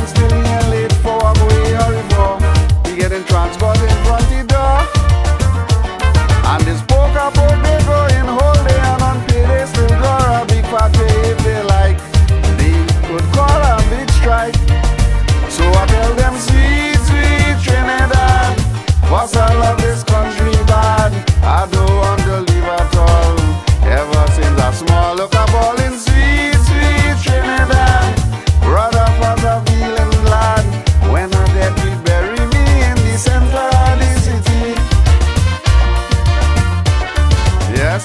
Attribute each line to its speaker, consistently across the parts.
Speaker 1: still he ain't late for walk away hurry for. He getting transport in front the door. And this poker boat they go in whole day and unpaid they still draw a big fat pay if they like. They could call a big strike. So I tell them sweet, sweet Trinidad, cause I love this country bad. I don't want to leave at all. Ever since I small look a ball in sweet, sweet Trinidad. Brother, father, feeling glad. When I dead, we bury me in the center of the city. Yes.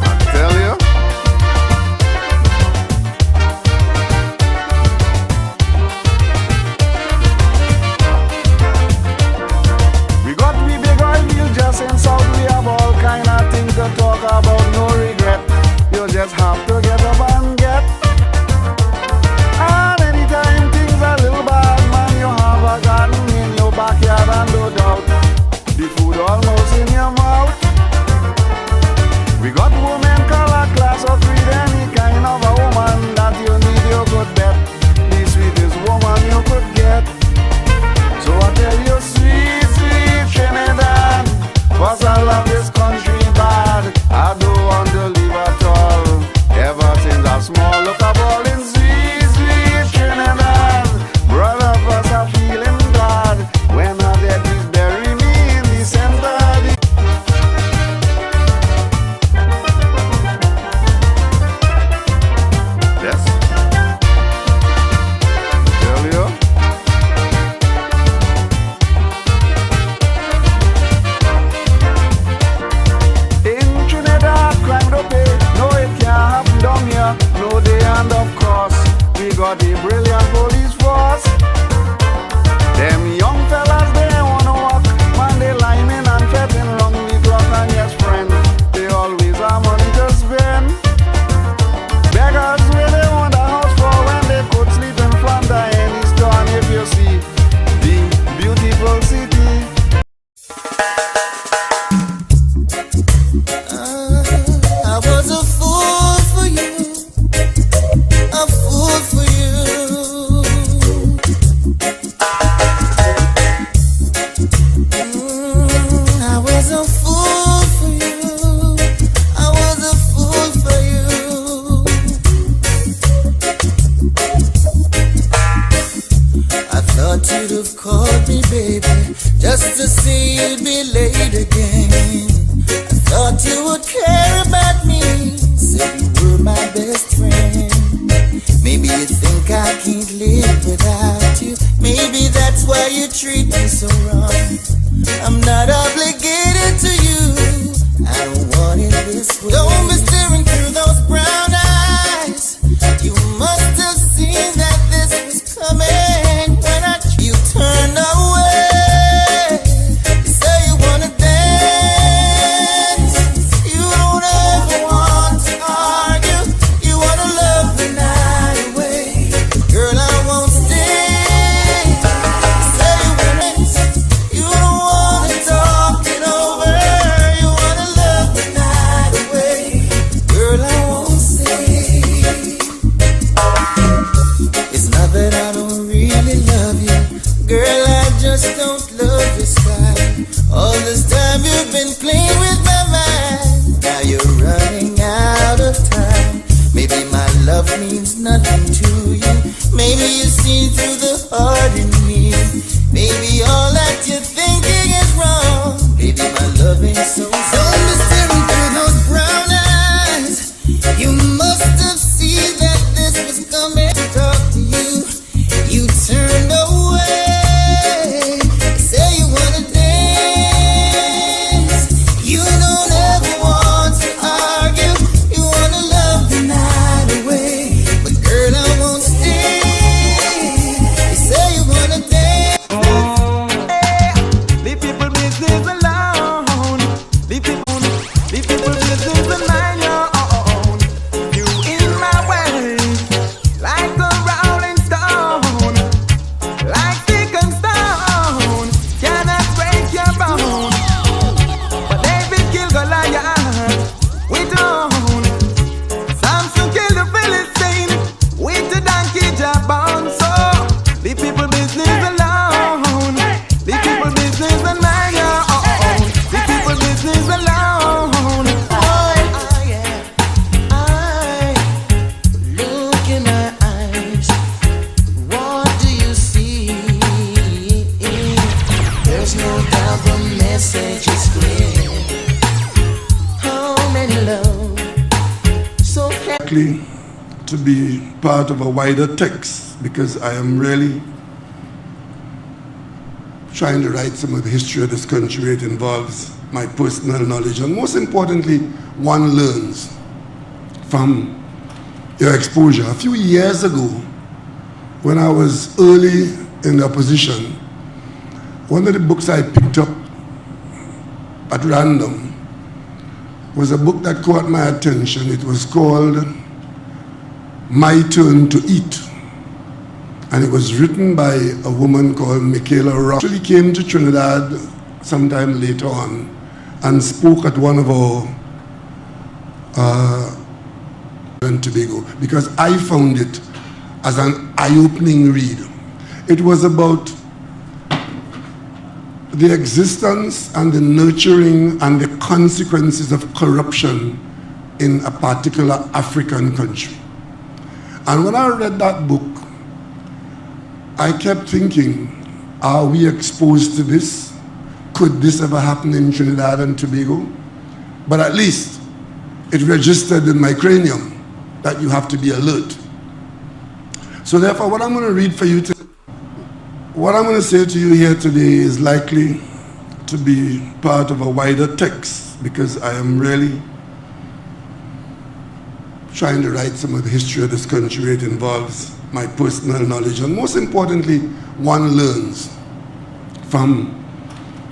Speaker 1: I tell you. We got we big oil wheel just in South. We have all kind of things to talk about, no regret. You just have to get up and get. And anytime things a little bad, man, you have a garden in your backyard and no doubt the food almost in your mouth. We got women, color, class or creed, any kind of a woman that you need, you could bet. The sweetest woman you could get. So I tell you, sweet, sweet Trinidad, cause I love this country bad. I don't want to leave at all. Ever since I small look a ball in sweet, sweet Trinidad. Brother of us are feeling glad. When I dead, please bury me in the center of the... Yes. Tell you. In Trinidad, crime don't pay. No, it can't happen down here. No, they and of course, we got a brilliant police force. Them young fellas, they wanna walk. Man, they lining and fetting long the clock. And yes, friend, they always have money to spend. Beggars where they want a house for when they could sleep in front of any store. And if you see the beautiful city,
Speaker 2: I was a fool for you, a fool for you. I was a fool for you, I was a fool for you. I thought you'd have called me, baby, just to see you'd be late again. I thought you would care about me, said you were my best friend. Maybe you think I can't live without you. Maybe that's why you treat me so wrong. I'm not obligated to you, I don't want it this way. Don't be staring through those brown eyes. You must have seen that this was coming when you turned away. You say you wanna dance, you don't ever want to argue. You wanna love the night away. Girl, I won't stay. You say you wanna dance, you don't wanna talk it over. You wanna love the night away. Girl, I won't stay. It's not that I don't really love you, girl, I just don't love your style. All this time you've been playing with my mind. Now you're running out of time. Maybe my love means nothing to you. Maybe you see through the heart in me. Maybe all that you're thinking is wrong. Maybe my love ain't so strong. Don't be staring through those brown eyes. You must have seen that this was coming to talk to you. You turned away. Say you wanna dance. You don't ever want to argue. You wanna love the night away. But girl, I won't stay. You say you wanna dance.
Speaker 3: Leave people business alone. Leave people business and mind your own. You in my way, like a rolling stone, like stick and stone, cannot break your bone. But David killed Goliath with own.
Speaker 2: alone. So
Speaker 4: Likely to be part of a wider text because I am really trying to write some of the history of this country. It involves my personal knowledge, and most importantly, one learns from your exposure. A few years ago, when I was early in the opposition, one of the books I picked up at random was a book that caught my attention. It was called My Turn to Eat, and it was written by a woman called Michaela Rock. She actually came to Trinidad sometime later on and spoke at one of our and Tobago, because I found it as an eye-opening read. It was about the existence and the nurturing and the consequences of corruption in a particular African country. And when I read that book, I kept thinking, are we exposed to this? Could this ever happen in Trinidad and Tobago? But at least it registered in my cranium that you have to be alert. So therefore, what I'm going to read for you today, what I'm going to say to you here today is likely to be part of a wider text because I am really trying to write some of the history of this country. It involves my personal knowledge, and most importantly, one learns from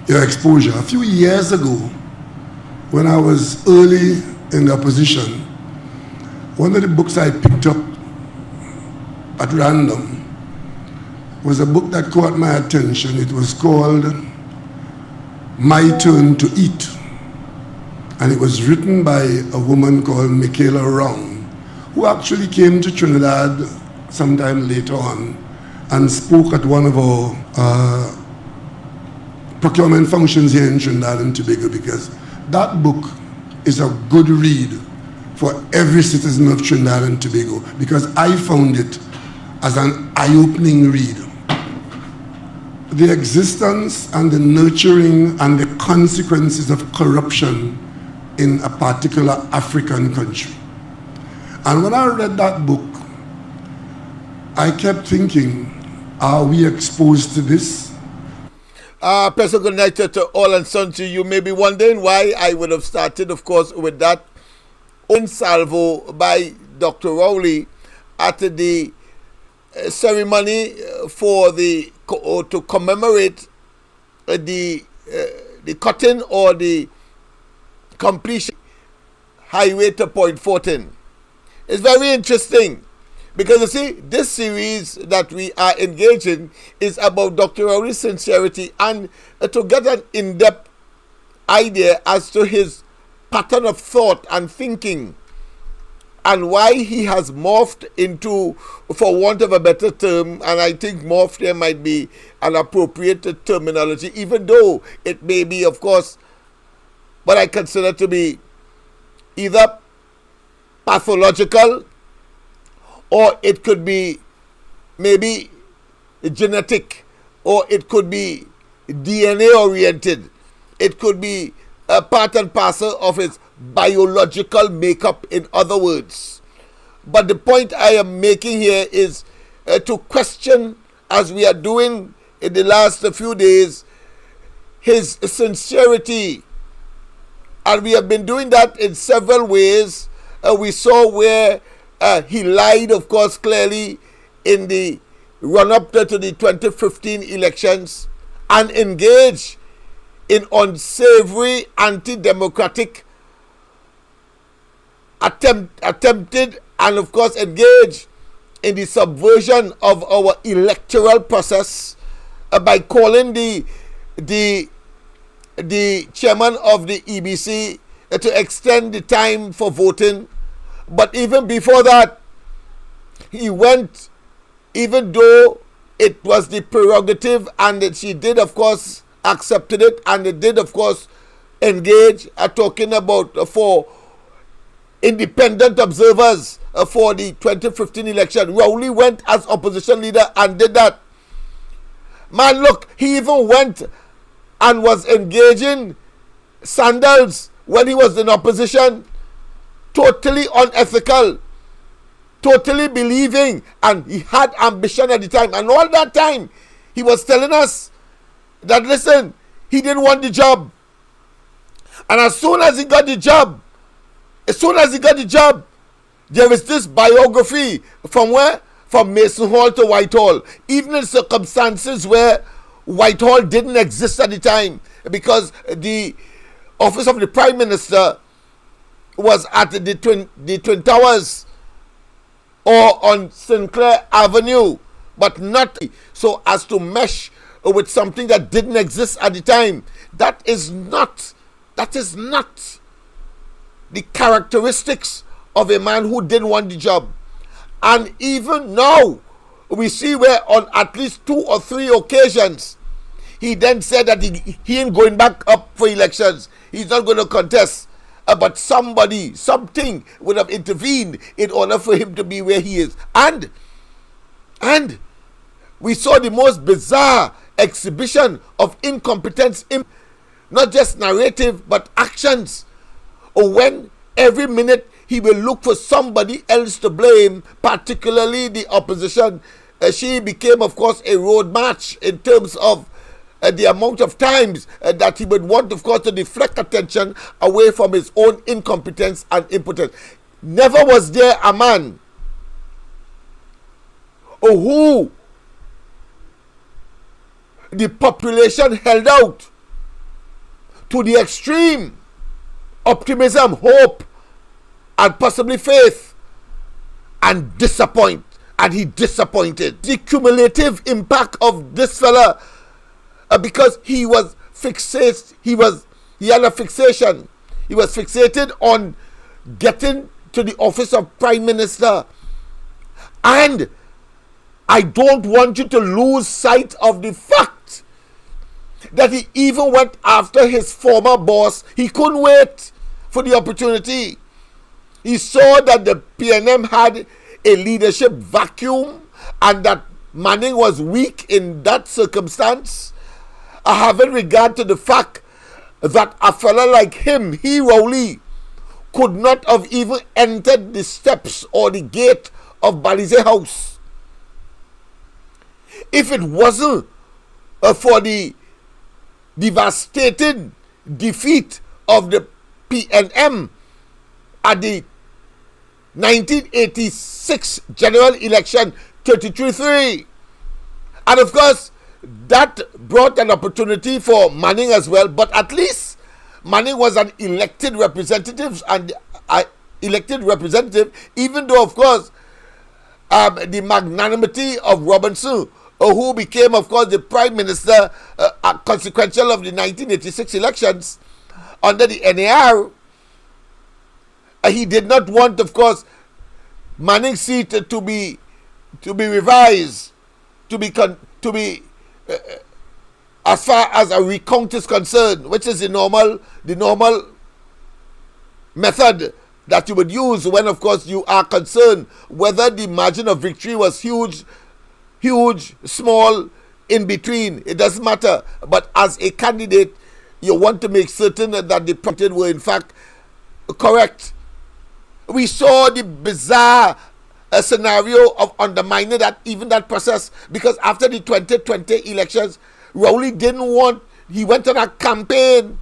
Speaker 4: your exposure. A few years ago, when I was early in the opposition, one of the books I picked up at random was a book that caught my attention. It was called My Turn to Eat, and it was written by a woman called Michaela Rock, who actually came to Trinidad sometime later on and spoke at one of our procurement functions here in Trinidad and Tobago, because that book is a good read for every citizen of Trinidad and Tobago, because I found it as an eye-opening read. The existence and the nurturing and the consequences of corruption in a particular African country. And when I read that book, I kept thinking, are we exposed to this?
Speaker 5: Pleasant good night to all and son to you. May be wondering why I would have started, of course, with that own salvo by Dr. Rowley at the ceremony for to commemorate the cutting or the completion highway to Point 14. It's very interesting because you see, this series that we are engaging is about Dr. Rowley's sincerity and to get an in-depth idea as to his pattern of thought and thinking and why he has morphed into, for want of a better term, and I think morphed here might be an appropriate terminology, even though it may be, of course, what I consider to be either pathological or it could be maybe genetic, or it could be DNA oriented. It could be a part and parcel of his biological makeup, in other words. But the point I am making here is to question, as we are doing in the last few days, his sincerity. And we have been doing that in several ways. We saw where he lied, of course, clearly in the run-up to the 2015 elections and engaged in unsavory, anti-democratic attempted and, of course, engaged in the subversion of our electoral process by calling the chairman of the EBC to extend the time for voting. But even before that, he went, even though it was the prerogative and that she did, of course, accepted it, and they did, of course, engage talking about for independent observers for the 2015 election. Rowley went as opposition leader and did that. Man, look, he even went and was engaging sandals when he was in opposition totally unethical, totally believing, and he had ambition at the time. And all that time, he was telling us that, listen, he didn't want the job. And as soon as he got the job, there is this biography from where? From Mason Hall to Whitehall. Even in circumstances where Whitehall didn't exist at the time, because the office of the Prime Minister was at the Twin Towers or on Sinclair Avenue, but not so as to mesh with something that didn't exist at the time. That is not the characteristics of a man who didn't want the job. And even now, we see where on at least 2 or 3 occasions, he then said that he ain't going back up for elections. He's not going to contest. But something would have intervened in order for him to be where he is. And we saw the most bizarre exhibition of incompetence, not just narrative, but actions. When every minute he will look for somebody else to blame, particularly the opposition. She became, of course, a road march in terms of the amount of times that he would want, of course, to deflect attention away from his own incompetence and impotence. Never was there a man who the population held out to the extreme optimism, hope, and possibly faith, and disappoint. And he disappointed. The cumulative impact of this fella, because he was fixated, he had a fixation. He was fixated on getting to the office of Prime Minister. And I don't want you to lose sight of the fact that he even went after his former boss. He couldn't wait for the opportunity. He saw that the PNM had a leadership vacuum and that Manning was weak in that circumstance, having regard to the fact that a fella like him, Rowley, could not have even entered the steps or the gate of Balize House. If it wasn't for the devastating defeat of the PNM at the 1986 general election, 33-3. And of course, that brought an opportunity for Manning as well, but at least Manning was an elected representative, even though, of course, the magnanimity of Robinson, who became, of course, the Prime Minister consequential of the 1986 elections under the NAR, he did not want, of course, Manning's seat to be revised, to be as far as a recount is concerned, which is the normal method that you would use when, of course, you are concerned whether the margin of victory was huge, small, in between. It doesn't matter. But as a candidate, you want to make certain that the prompted were in fact correct. We saw the bizarre scenario of undermining that process, because after the 2020 elections, Rowley didn't want, he went on a campaign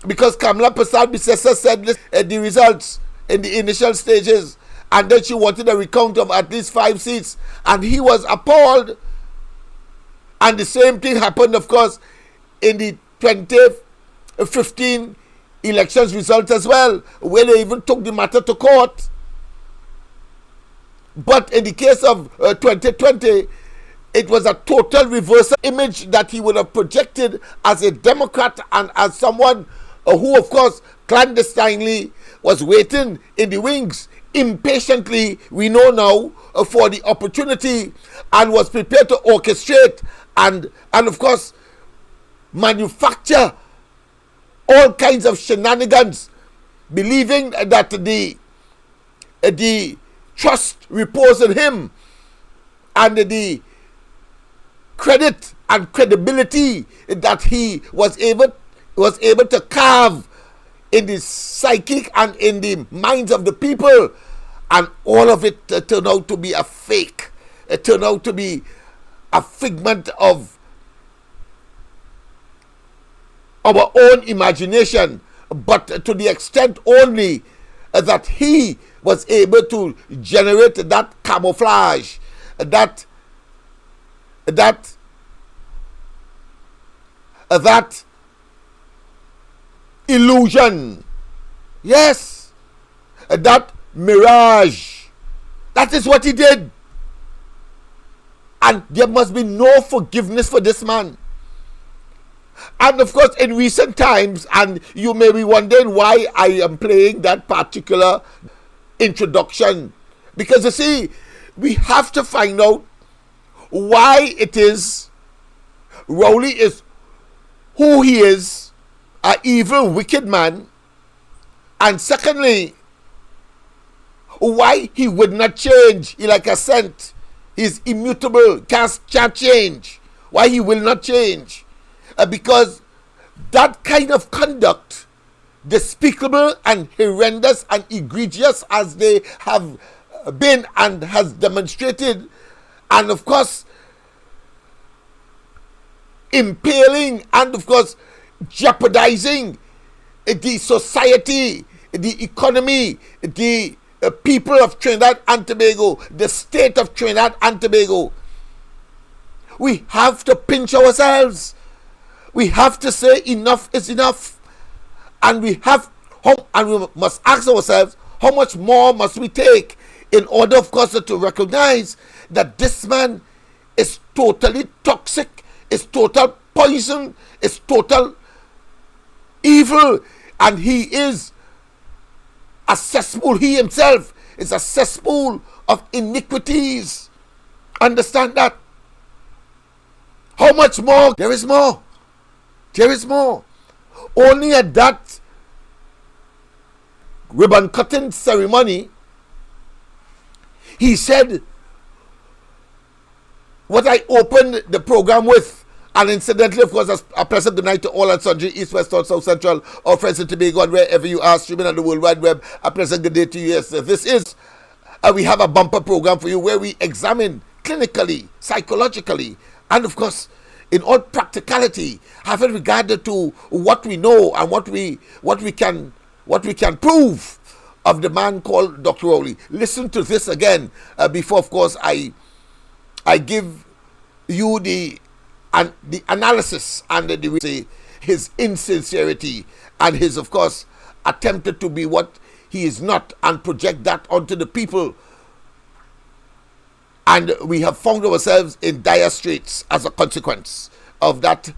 Speaker 5: because Kamala Persad-Bissessar said the results in the initial stages, and then she wanted a recount of at least 5 seats, and he was appalled. And the same thing happened, of course, in the 2015 elections results as well, where they even took the matter to court. But in the case of 2020, it was a total reversal image that he would have projected as a Democrat and as someone who, of course, clandestinely was waiting in the wings impatiently, we know now, for the opportunity, and was prepared to orchestrate and of course, manufacture all kinds of shenanigans, believing that the trust reposed in him and the credit and credibility that he was able to carve in the psychic and in the minds of the people, and all of it turned out to be a fake. It turned out to be a figment of our own imagination, but to the extent only that he was able to generate that camouflage, that illusion, yes, that mirage. That is what he did. And there must be no forgiveness for this man. And of course, in recent times, and you may be wondering why I am playing that particular introduction, because you see, we have to find out why it is Rowley is who he is, an evil, wicked man, and secondly, why he would not change. He like a scent. He's immutable, can't change. Why he will not change? Because that kind of conduct, despicable and horrendous and egregious as they have been and has demonstrated, and of course impaling and of course jeopardizing the society, the economy, the people of Trinidad and Tobago, the state of Trinidad and Tobago. We have to pinch ourselves. We have to say enough is enough. And we must ask ourselves, how much more must we take in order, of course, to recognize that this man is totally toxic, is total poison, is total evil, and he is a cesspool. He himself is a cesspool of iniquities. Understand that? How much more? There is more. There is more. Only at that ribbon cutting ceremony, he said what I opened the program with, and incidentally, of course, a pleasant good night to all and sundry, East, West, North, South, Central, or friends in Tobago, and wherever you are streaming on the World Wide Web. A pleasant good day to you. Yes, this is, we have a bumper program for you where we examine clinically, psychologically, and of course, in all practicality, having regard to what we know and what we can prove of the man called Dr. Rowley. Listen to this again before, of course, I give you the analysis and his insincerity and his, of course, attempted to be what he is not and project that onto the people. And we have found ourselves in dire straits as a consequence of that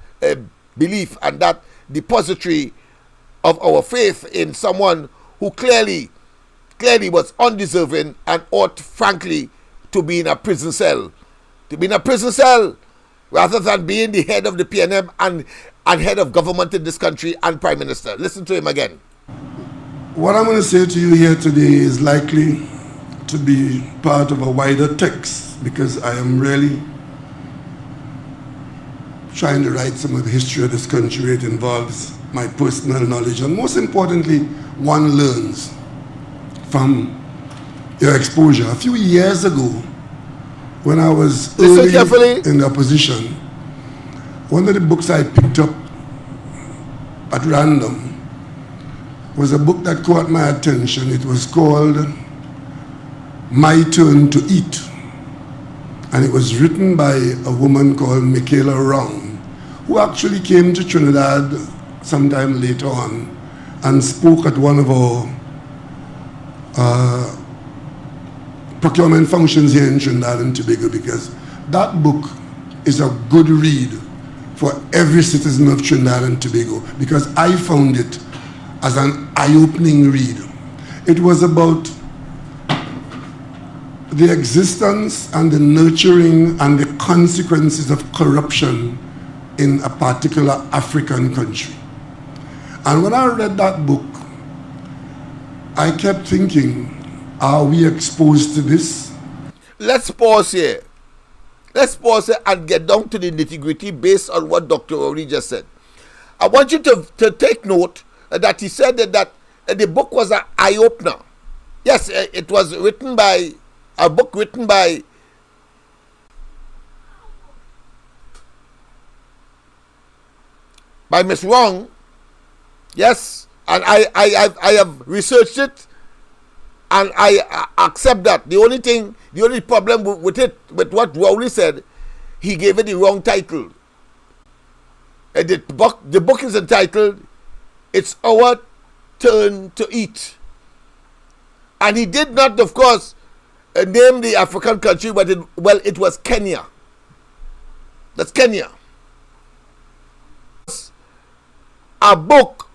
Speaker 5: belief and that depository of our faith in someone who clearly was undeserving and ought, frankly, to be in a prison cell. To be in a prison cell rather than being the head of the PNM and head of government in this country and Prime Minister. Listen to him again.
Speaker 4: What I'm going to say to you here today is likely to be part of a wider text, because I am really trying to write some of the history of this country. It involves my personal knowledge, and most importantly, one learns from your exposure. A few years ago, when I was early in the opposition, one of the books I picked up at random was a book that caught my attention. It was called My Turn to Eat, and it was written by a woman called Michaela Rong, who actually came to Trinidad sometime later on and spoke at one of our procurement functions here in Trinidad and Tobago, because that book is a good read for every citizen of Trinidad and Tobago, because I found it as an eye-opening read. It was about the existence and the nurturing and the consequences of corruption in a particular African country. And when I read that book, I kept thinking, are we exposed to this?
Speaker 5: Let's pause here. Let's pause here and get down to the nitty-gritty based on what Dr. Rowley just said. I want you to take note that he said that the book was an eye-opener. Yes, it was written by a book written by Miss Wrong. Yes, and I have researched it, and I accept that. The only problem with it, with what Rowley said, he gave it the wrong title. The book is entitled "It's Our Turn to Eat," and he did not, of course, name the African country, but it was Kenya. That's Kenya. A book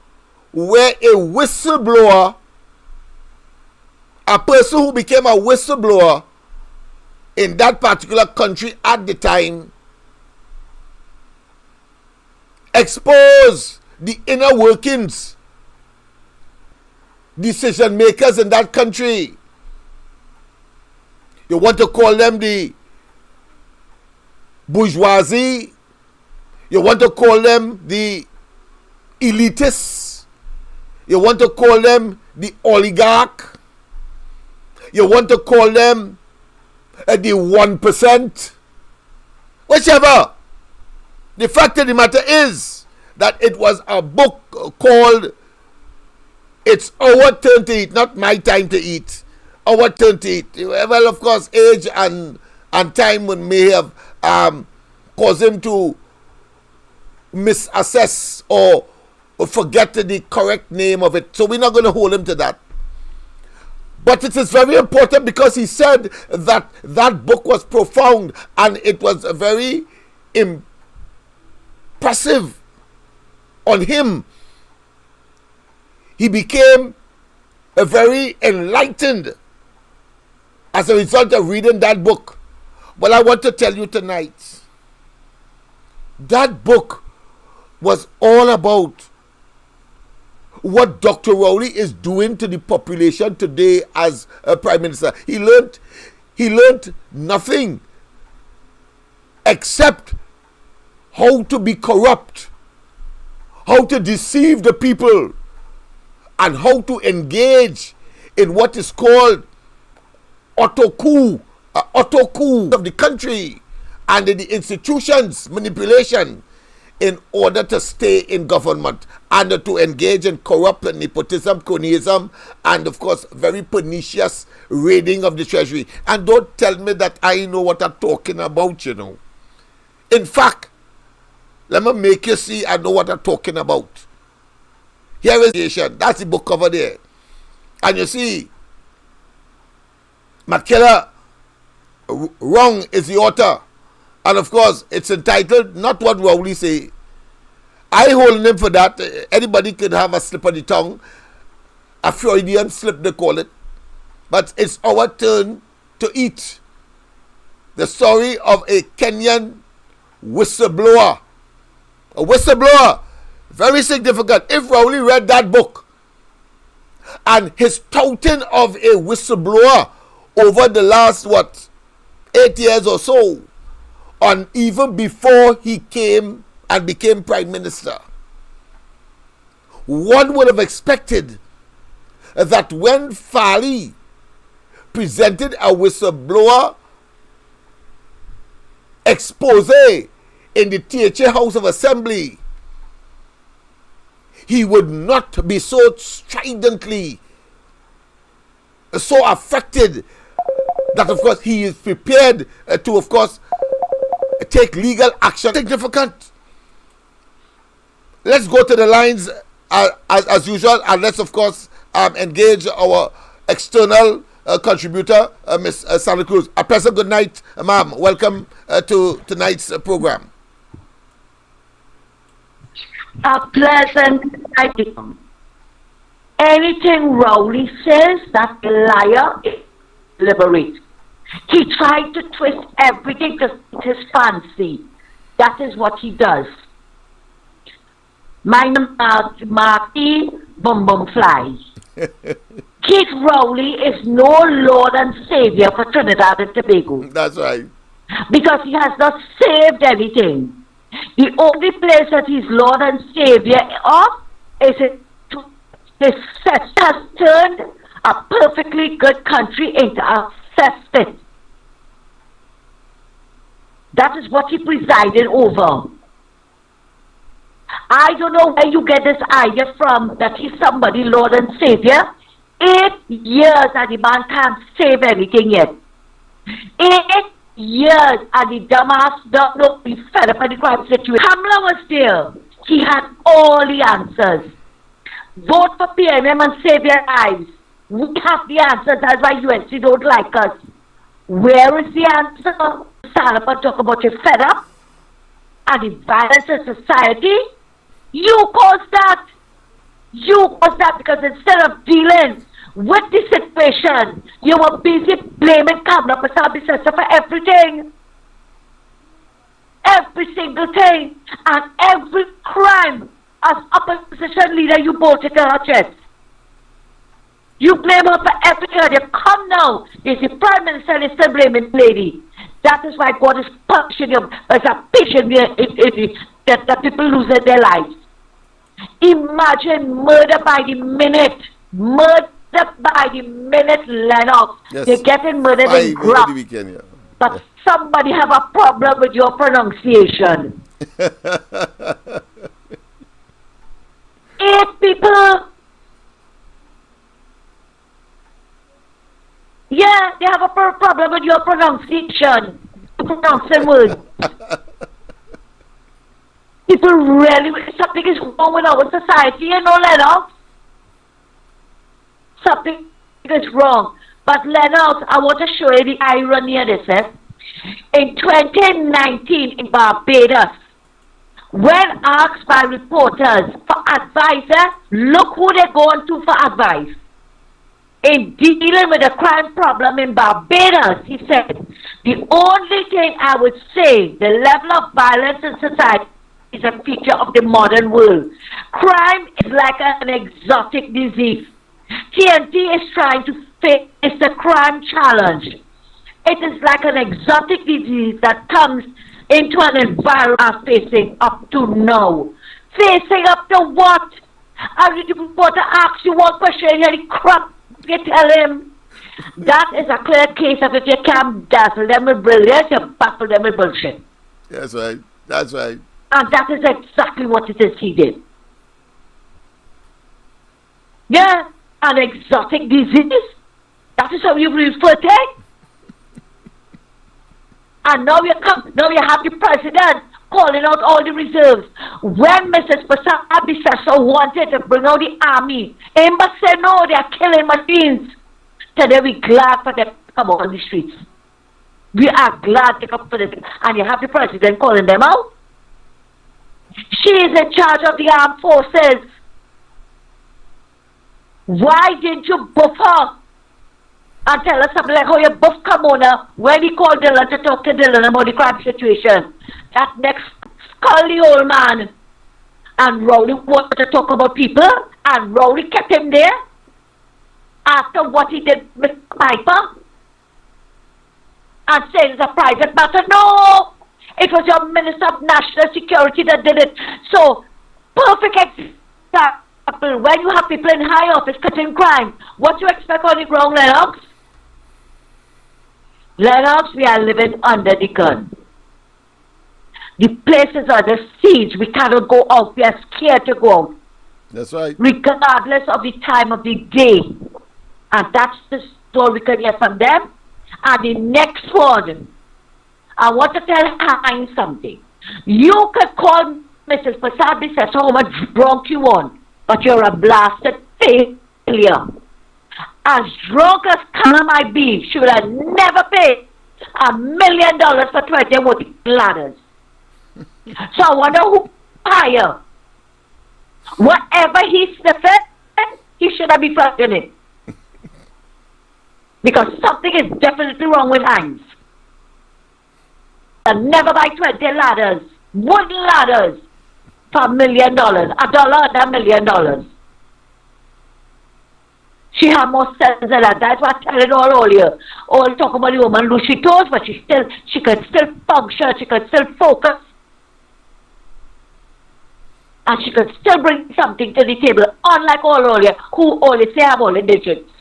Speaker 5: where a whistleblower, a person who became a whistleblower in that particular country at the time, exposed the inner workings, decision makers in that country. You want to call them the bourgeoisie, you want to call them the elitists, you want to call them the oligarch, you want to call them the 1%, whichever. The fact of the matter is that it was a book called "It's Our Turn to Eat," not "My Time to Eat." Our turn to eat. Well, of course, age and time may have caused him to misassess or forget the correct name of it. So we're not going to hold him to that. But it is very important because he said that that book was profound and it was very impressive on him. He became very enlightened as a result of reading that book. Well, I want to tell you tonight, that book was all about what Dr. Rowley is doing to the population today as a prime minister. He learned nothing except how to be corrupt, how to deceive the people, and how to engage in what is called auto coup of the country and in the institutions manipulation in order to stay in government and to engage in corrupt nepotism, cronyism, and of course very pernicious raiding of the treasury. And don't tell me that I know what I'm talking about, you know. In fact, let me make you see I know what I'm talking about. Here is that's the book cover there. And you see, Makela Wrong is the author. And of course, it's entitled Not What Rowley Say. I hold him for that. Anybody could have a slip of the tongue. A Freudian slip, they call it. But it's our turn to eat. The story of a Kenyan whistleblower. A whistleblower. Very significant. If Rowley read that book and his touting of a whistleblower over the last, 8 years or so, and even before he came and became prime minister, one would have expected that when Fali presented a whistleblower expose in the THA House of Assembly, he would not be so stridently, so affected that of course he is prepared to of course take legal action. Significant. Let's go to the lines as usual, and let's of course engage our external contributor, Ms. Sally Cruz. A pleasant good night, ma'am. Welcome to tonight's program.
Speaker 6: A pleasant night. Anything Rowley says, that liar is deliberate. He tried to twist everything to his fancy. That is what he does. Mind Marty Bum Bum Fly. Keith Rowley is no Lord and Savior for Trinidad and Tobago.
Speaker 5: That's right.
Speaker 6: Because he has not saved anything. The only place that he's Lord and Savior of is in His sister has turned a perfectly good country into a cesspit. That is what he presided over. I don't know where you get this idea from, that he's somebody, Lord and Savior. 8 years and the man can't save everything yet. 8 years and the dumbass don't know he's fed up in the crime situation. Kamala was there. He had all the answers. Vote for PNM and save your lives. We have the answers. That's why UNC don't like us. Where is the answer? Stand up and talk about your fed up and the violence in society. You caused that. You caused that because instead of dealing with the situation, you were busy blaming Kamala for everything. Every single thing. And every crime as opposition leader you bolted to her chest. You blame her for everything. You come now. There's the Prime Minister and still blaming the lady. That is why God is punishing you. There's a patient that people losing their lives. Imagine murder by the minute. Murder by the minute, Lennox.
Speaker 5: Yes.
Speaker 6: They're getting murdered in grass.
Speaker 5: Yeah.
Speaker 6: But somebody have a problem with your pronunciation. 8 people. Yeah, they have a problem with your pronunciation. Pronouncing words. People really, something is wrong with our society, you know, Lennox. Something is wrong. But Lennox, I want to show you the irony of this. In 2019 in Barbados, when asked by reporters for advice, look who they're going to for advice. In dealing with the crime problem in Barbados, he said, the only thing I would say, the level of violence in society is a feature of the modern world. Crime is like an exotic disease. TNT is trying to face the crime challenge. It is like an exotic disease that comes into an environment facing up to now. Facing up to what? I really want to ask you one question, you crap, you tell him. That is a clear case of if you can't dazzle them with brilliance, you baffle them with bullshit.
Speaker 5: That's right. That's right.
Speaker 6: And that is exactly what it is he did. Yeah, an exotic disease. That is how you refer to it. And now you have the president calling out all the reserves. When Mrs. Prasad wanted to bring out the army, Emma said no, they are killing machines. Today we're glad for them to come out on the streets. We are glad to come for this. And you have the president calling them out. She is in charge of the armed forces. Why didn't you buff her? And tell us something like how you buff Kamona when he called Dylan to talk to Dylan about the crime situation. That next scully old man. And Rowley wanted to talk about people. And Rowley kept him there. After what he did with Piper. And said it's a private matter. No! It was your Minister of National Security that did it. So, perfect example. When you have people in high office cutting crime, what do you expect on the ground, Lennox? Lennox, we are living under the gun. The places are the siege. We cannot go out. We are scared to go out.
Speaker 5: That's right.
Speaker 6: Regardless of the time of the day. And that's the story we can hear from them. And the next one, I want to tell Hines something. You could call Mrs. Prasad how much drunk you want, but you're a blasted failure. As drunk as Kamala might be, she would have never paid $1 million for 20 voting ladders. So I wonder who higher. Whatever he sniffed, he should have been flagging it. Because something is definitely wrong with Hines. I'll never buy 20 ladders, wooden ladders, for $1 million. $1 and $1 million. She had more sense than that. That's what I tell it all earlier. All talk about the woman lose she toes, but she could still function, she could still focus. And she could still bring something to the table, unlike all of you who only say have all the digits.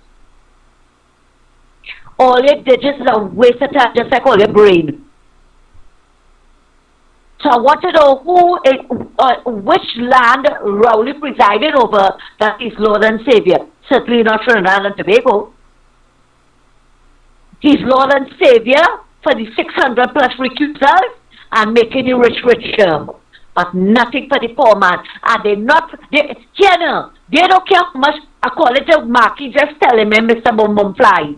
Speaker 6: All your digits is a waste of time, just like all your brain. So I want to know which land Rowley presided over that is Lord and Savior. Certainly not Trinidad and Tobago. He's Lord and Savior for the 600 plus recusals and making you richer. But nothing for the poor man. And they don't care how much, according to Marky, just telling me, Mr. Bum Bum Fly.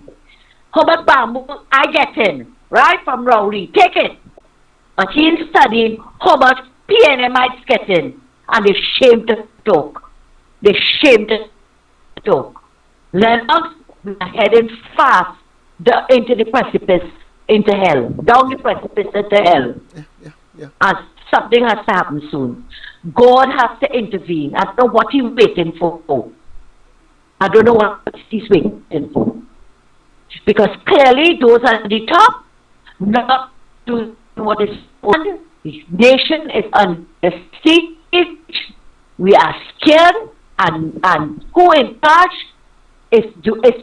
Speaker 6: How much bamboo I get in, right, from Rowley. Take it. But he's studying how much PNMites get in. And they're ashamed to talk. They're ashamed to talk. Lennox, we're heading fast into the precipice, into hell. Down the precipice into hell.
Speaker 5: Yeah.
Speaker 6: And something has to happen soon. God has to intervene. I don't know what he's waiting for. I don't know what he's waiting for. Because clearly those at the top not doing what is on. The nation is on the siege. We are scared, and who in charge is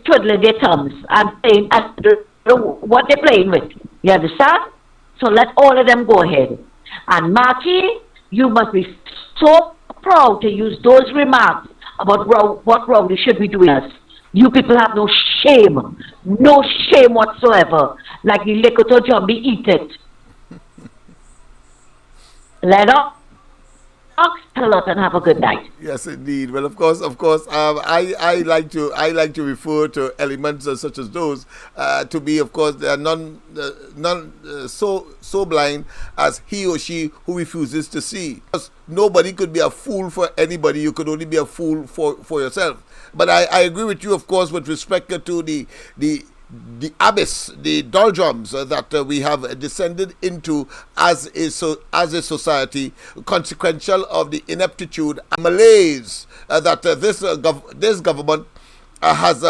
Speaker 6: twiddling their thumbs and playing at what they're playing with. You understand? So let all of them go ahead. And Marky, you must be so proud to use those remarks about what Rowley should be doing us. You people have no shame whatsoever. Like the Lekoto Jumbi eat it. Let us tell us and have a good night.
Speaker 5: Yes, indeed. Well, of course, I like to refer to elements such as those to be, of course, they are none so blind as he or she who refuses to see. Because nobody could be a fool for anybody. You could only be a fool for yourself. But I agree with you, of course, with respect to the abyss, the doldrums that we have descended into as a society, consequential of the ineptitude and malaise that this government has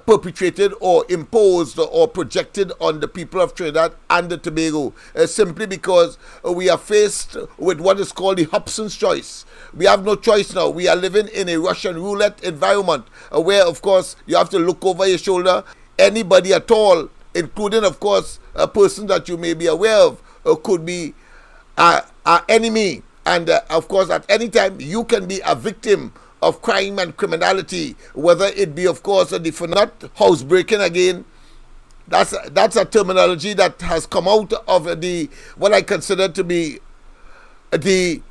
Speaker 5: perpetrated or imposed or projected on the people of Trinidad and Tobago, simply because we are faced with what is called the Hobson's choice. We have no choice now. We are living in a Russian roulette environment where, of course, you have to look over your shoulder. Anybody at all, including, of course, a person that you may be aware of, could be our enemy. And, of course, at any time, you can be a victim of crime and criminality, whether it be, of course, for not housebreaking again. That's a terminology that has come out of what I consider to be the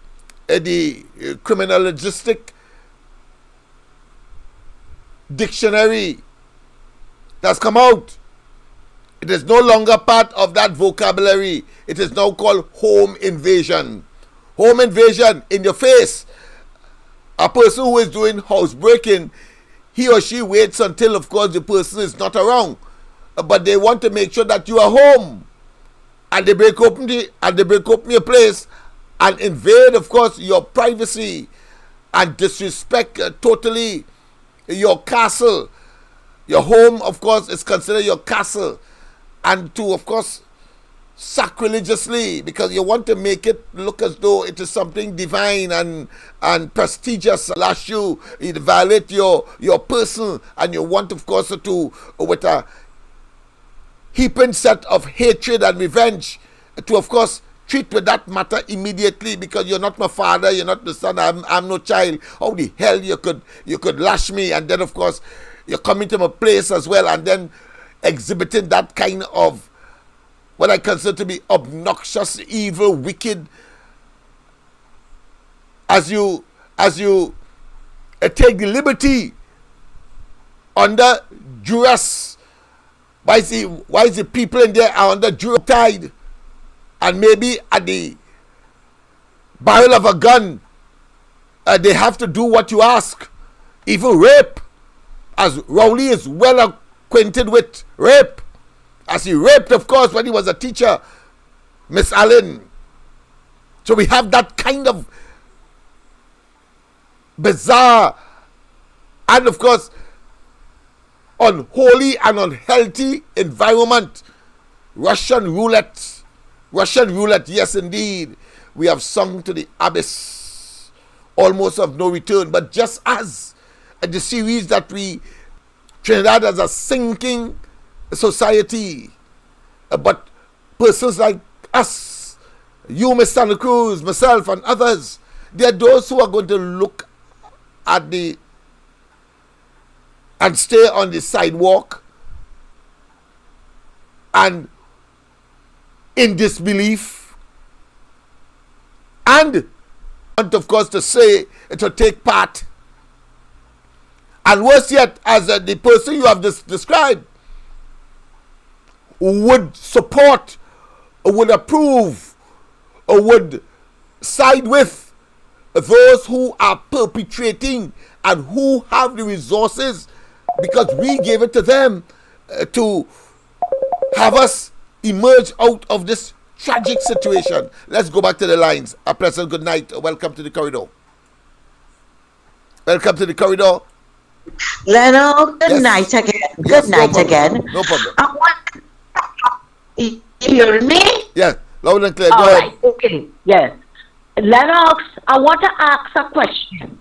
Speaker 5: criminologistic dictionary that's come out. It is no longer part of that vocabulary. It is now called home invasion. Home invasion in your face. A person who is doing housebreaking, he or she waits until, of course, the person is not around. But they want to make sure that you are home. And they break open your place and invade, of course, your privacy and disrespect totally your castle. Your home, of course, is considered your castle. And to, of course, sacrilegiously, because you want to make it look as though it is something divine and prestigious, slash you violate your person, and you want, of course, to, with a heaping set of hatred and revenge, to, of course, treat with that matter immediately, because you're not my father, you're not the son, I'm no child. How the hell you could lash me? And then, of course, you're coming to my place as well, and then exhibiting that kind of what I consider to be obnoxious, evil, wicked, as you take the liberty under duress. Why is the people in there are under duress tide, and maybe at the barrel of a gun they have to do what you ask, even rape, as Rowley is well acquainted with rape, as he raped, of course, when he was a teacher, Miss Allen. So we have that kind of bizarre and, of course, unholy and unhealthy environment. Russian roulette, yes indeed. We have sunk to the abyss almost of no return. But just as the series that Trinidad as a sinking society, but persons like us, you, Mr. Santa Cruz, myself, and others, there are those who are going to look at and stay on the sidewalk and in disbelief, and of course to take part, and worse yet, as the person you have described would support or would approve or would side with those who are perpetrating and who have the resources, because we gave it to them to have us emerge out of this tragic situation. Let's go back to the lines. A pleasant good night. Welcome to the corridor. Welcome to the corridor.
Speaker 6: Leno, good night again. Good night again.
Speaker 5: No problem.
Speaker 6: I want you hear me?
Speaker 5: Yeah, loud and clear.
Speaker 6: All
Speaker 5: Go ahead.
Speaker 6: right. Okay. Yes. Lennox, I want to ask a question.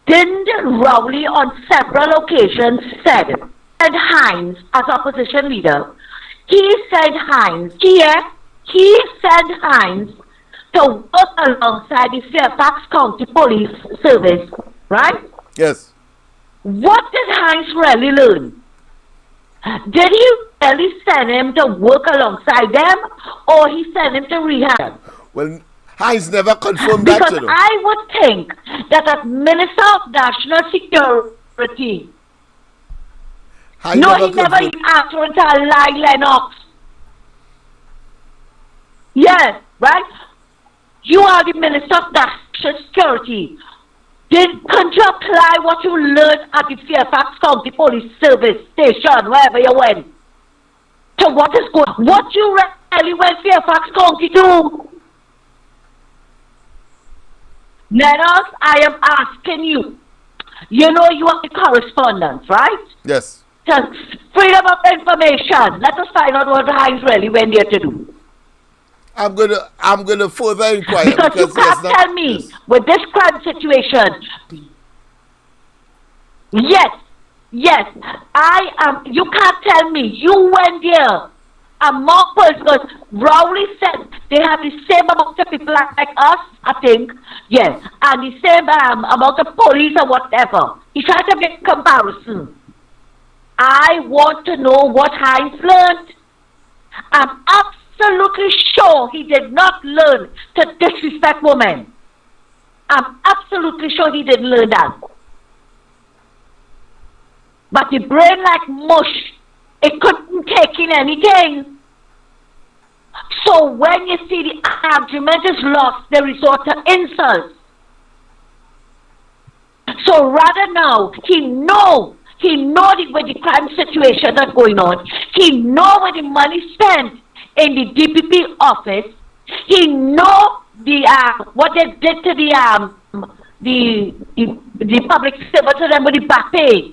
Speaker 6: Didn't Rowley on several occasions said Hines as opposition leader? He said Hines to work alongside the Fairfax County Police Service, right?
Speaker 5: Yes.
Speaker 6: What did Hines really learn? Did he really send him to work alongside them, or he sent him to rehab?
Speaker 5: Well, Hines never confirmed
Speaker 6: because
Speaker 5: that, you know.
Speaker 6: I would think that as Minister of National Security, he never even answered a lie, Lennox. Yes, right? You are the Minister of National Security. Couldn't you apply what you learned at the Fairfax County Police Service station, wherever you went, to what is going on? What you really went Fairfax County to? Lennox, I am asking you. You know you are the correspondent, right?
Speaker 5: Yes.
Speaker 6: So, freedom of information. Let us find out what Hines really went there to do.
Speaker 5: I'm gonna further inquire
Speaker 6: because you can't tell me with this crime situation. Yes, I am. You can't tell me you went there among persons. Rowley said they have the same amount of people like us, I think. Yes, and the same amount of police or whatever. He tried to make a comparison. I want to know what Hines learned. I'm absolutely sure he did not learn to disrespect women. I'm absolutely sure he didn't learn that. But the brain like mush, it couldn't take in anything. So when you see the argument is lost, they resort to insults. So rather now, he know with the crime situation that's going on. He know where the money spent in the DPP office. He know what they did to the public servants to them with the back pay.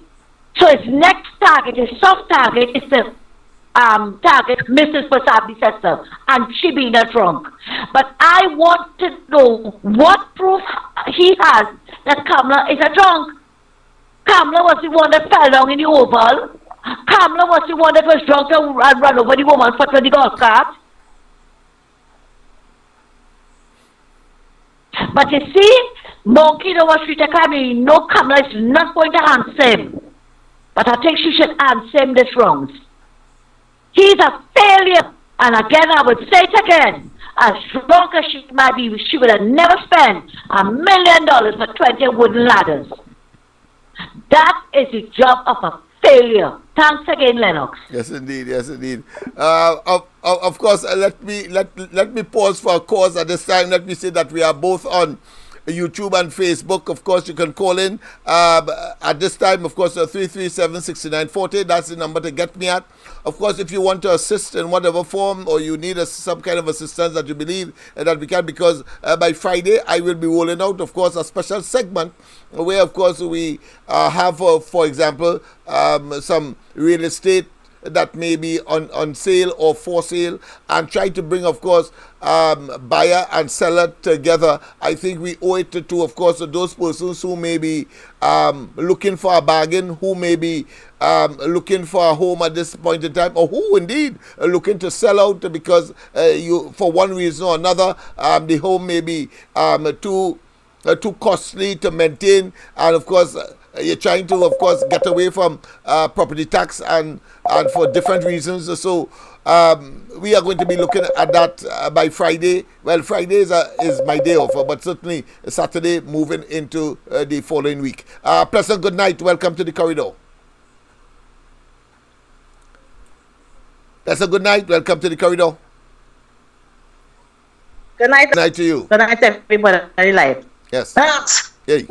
Speaker 6: So his next target, his soft target, is the target Mrs. Persab's sister, and she being a drunk. But I want to know what proof he has that Kamala is a drunk. Kamala was the one that fell down in the oval. Kamala was the one that was drunk and ran over the woman foot with the golf cart. But you see, Monkey don't want to treat a crime. No, Kamala is not going to answer him. But I think she should answer him this wrong. He's a failure. And again, I would say it again. As drunk as she might be, she would have never spent $1 million for 20 wooden ladders. That is the job of a failure. Thanks again, Lennox.
Speaker 5: Yes, indeed. Yes, indeed. Of course, let me pause for a cause at this time. Let me say that we are both on YouTube and Facebook. Of course, you can call in at this time. Of course, 337-6940. That's the number to get me at. Of course, if you want to assist in whatever form, or you need some kind of assistance that you believe that we can, because by Friday I will be rolling out, of course, a special segment where, of course, we have, for example, some real estate that may be on sale or for sale, and try to bring, of course, buyer and seller together. I think we owe it to, of course, those persons who may be looking for a bargain, who may be looking for a home at this point in time, or who indeed are looking to sell out because you, for one reason or another, the home may be too costly to maintain, and of course you're trying to, of course, get away from property tax and for different reasons. So we are going to be looking at that by Friday. Well, Friday is my day off, but certainly Saturday moving into the following week. Pleasant good night. Welcome to the corridor. Pleasant good night. Welcome to the corridor.
Speaker 7: Good night.
Speaker 5: Good night to you.
Speaker 7: Good night, everybody. Live.
Speaker 5: Yes.
Speaker 7: Hey.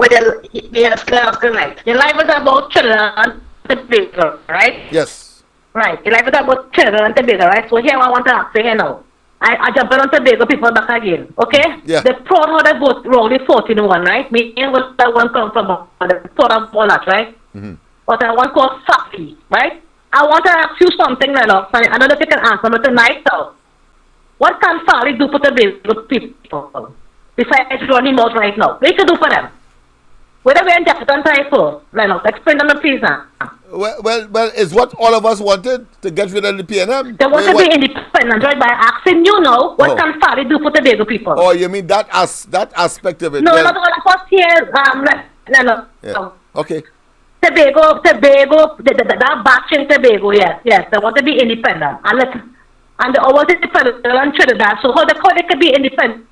Speaker 7: Yes, good night. Your life is about Trinidad and Tobago, right?
Speaker 5: Yes.
Speaker 7: Right. Your life is about Trinidad and Tobago, right? So here I want to ask you here now. I jump on Tobago people back again, okay?
Speaker 5: Yeah.
Speaker 7: The proud how they vote Rowley 14-1, right? Me and what that one come from, the thought of all that, right?
Speaker 5: Mm-hmm.
Speaker 7: But I want called Safi, right? I want to ask you something, Lennox. I don't know if you can answer me tonight, though. What can Sally do for Tobago people? Besides running out right now. What you can do for them? What are we in Jefferson time for, Lennox? Explain them, please, now.
Speaker 5: Well, is what all of us wanted to get rid of the PNM?
Speaker 7: They want to be independent, right? By asking you now, what can Sally do for Tobago people?
Speaker 5: Oh, you mean that aspect of it?
Speaker 7: No, not all of us here, Lennox.
Speaker 5: Yeah. Okay.
Speaker 7: Tobago, that batch in Tobago, yes, they want to be independent. And they always independent in Trinidad, so how they could be independent?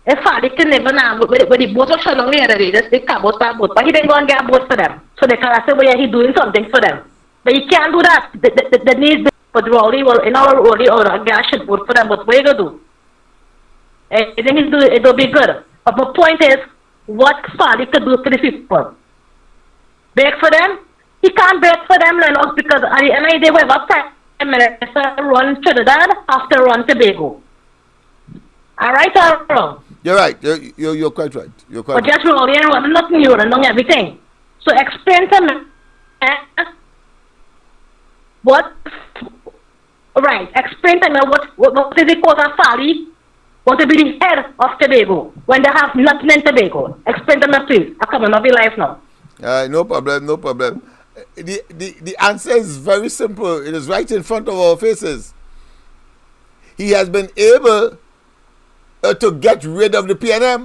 Speaker 7: If Sally can never now, with the boat was so long the other day, they cabal boat, but he didn't go and get a boat for them. So they can say, well, yeah, he's doing something for them. But you can't do that. The needs, but Rowley, well, in our Rowley, or a gas should vote for them, but what are you going to do? I think it'll be good. But the point is, what Sally could do for the people? Beg for them? He can't beg for them, Lennox, because at the end of the day, we have a Prime Minister run Trinidad after run Tobago. All right or wrong?
Speaker 5: You're right. You're quite right.
Speaker 7: But just Rowley and run, nothing new and doing everything. So explain to me explain to me what is it called a Sally want to be the head of Tobago when they have nothing in Tobago. Explain to me, please. I'm coming off your life now.
Speaker 5: No problem. The answer is very simple. It is right in front of our faces. He has been able to get rid of the PNM.